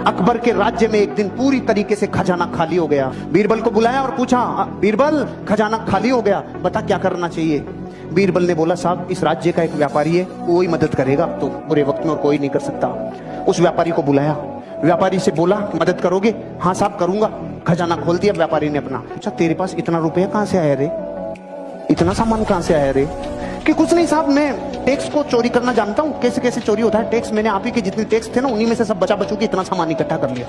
अकबर के राज्य में एक दिन पूरी तरीके से खजाना खाली हो गया। बीरबल को बुलाया और पूछा, बीरबल खजाना खाली हो गया, बता क्या करना चाहिए। बीरबल ने बोला, साहब इस राज्य का एक व्यापारी है, कोई मदद करेगा तो बुरे वक्त में और कोई नहीं कर सकता। उस व्यापारी को बुलाया, व्यापारी से बोला, मदद करोगे? हाँ साहब करूंगा। खजाना खोल दिया व्यापारी ने अपना। अच्छा तेरे पास इतना रुपया कहां से आया रे, इतना सामान कहां से आया रे? कि कुछ नहीं साहब, मैं टैक्स को चोरी करना जानता हूँ, कैसे कैसे चोरी होता है टैक्स। मैंने आप ही के जितने टैक्स थे ना उन्हीं में से सब बचा बचू के इतना सामान इकट्ठा कर लिया।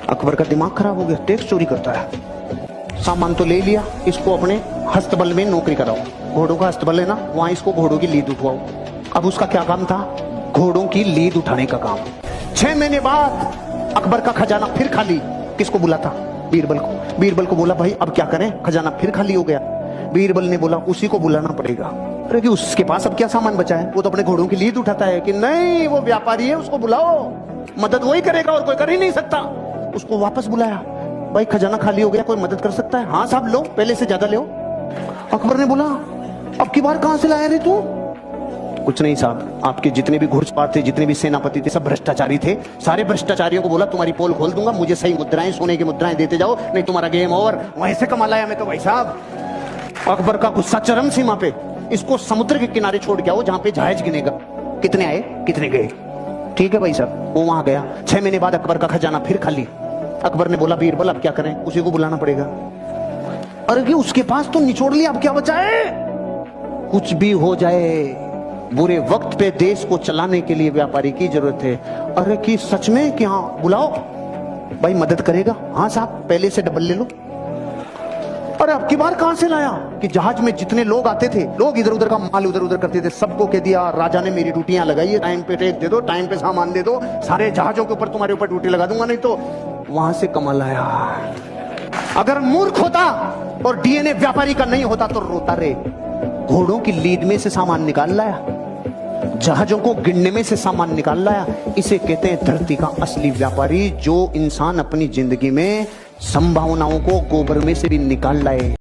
अकबर का दिमाग खराब हो गया, टैक्स चोरी करता है। सामान तो ले लिया, इसको अपने हस्तबल में नौकरी कराओ। घोड़ों का हस्तबल है ना, वहां इसको घोड़ों की लीद उठवाओ। अब उसका क्या काम था? घोड़ों की लीद उठाने का काम। 6 महीने बाद अकबर का खजाना फिर खाली। किसको बुला था? बीरबल को। बीरबल को बोला, भाई अब क्या करें, खजाना फिर खाली हो गया। बीरबल ने बोला, उसी को बुलाना पड़ेगा। अरे कि उसके पास अब क्या सामान बचा है, वो तो अपने घोड़ों की लीद उठाता है। कि नहीं, वो व्यापारी है, उसको बुलाओ, मदद वही करेगा और कोई कर ही नहीं सकता। उसको वापस बुलाया, भाई खजाना खाली हो गया, कोई मदद कर सकता है? हाँ साहब लो, पहले से ज्यादा लो। अकबर ने बोला, अब की बार कहां से लाया रे तू? कुछ नहीं साहब, आपके जितने भी घुड़सवार थे, जितने भी सेनापति थे, सब भ्रष्टाचारी थे। सारे भ्रष्टाचारियों को बोला, तुम्हारी पोल खोल दूंगा, मुझे सही मुद्राएं, सोने की मुद्राएं देते जाओ, नहीं तुम्हारा गेम ओवर। वहीं से कमा लाया मैं तो भाई साहब। अकबर का गुस्सा चरम सीमा पे। इसको समुद्र के किनारे छोड़ के आओ जहां पे जहाज गिनेगा, कितने आए कितने गए। ठीक है भाई साहब, वो वहां गया। 6 महीने बाद अकबर का खजाना फिर खाली। अकबर ने बोला, बीरबल अब क्या करें? उसी को बुलाना पड़ेगा। अरे कि उसके पास तो निचोड़ लिया, अब क्या बचा है? कुछ भी हो जाए, बुरे वक्त पे देश को चलाने के लिए व्यापारी की जरूरत है। अरे कि सच में कि हाँ बुलाओ, भाई मदद करेगा? हाँ साहब, पहले से डबल ले लो। अरे अब की बार कहां से लाया? कि जहाज में जितने लोग आते थे, लोग इधर उधर का माल उधर उधर करते थे, सबको कह दिया, राजा ने मेरी ड्यूटियां लगाई है, टाइम पे टैक्स दे दो, टाइम पे सामान दे दो, सारे जहाजों के ऊपर तुम्हारे ऊपर ड्यूटी लगा दूंगा, नहीं तो। वहां से कमाल आया। अगर मूर्ख होता और डीएनए व्यापारी का नहीं होता तो रोता रे। घोड़ों की लीद में से सामान निकाल लाया, जहाजों को गिनने में से सामान निकाल लाया। इसे कहते हैं धरती का असली व्यापारी, जो इंसान अपनी जिंदगी में संभावनाओं को गोबर में से भी निकाल लाए।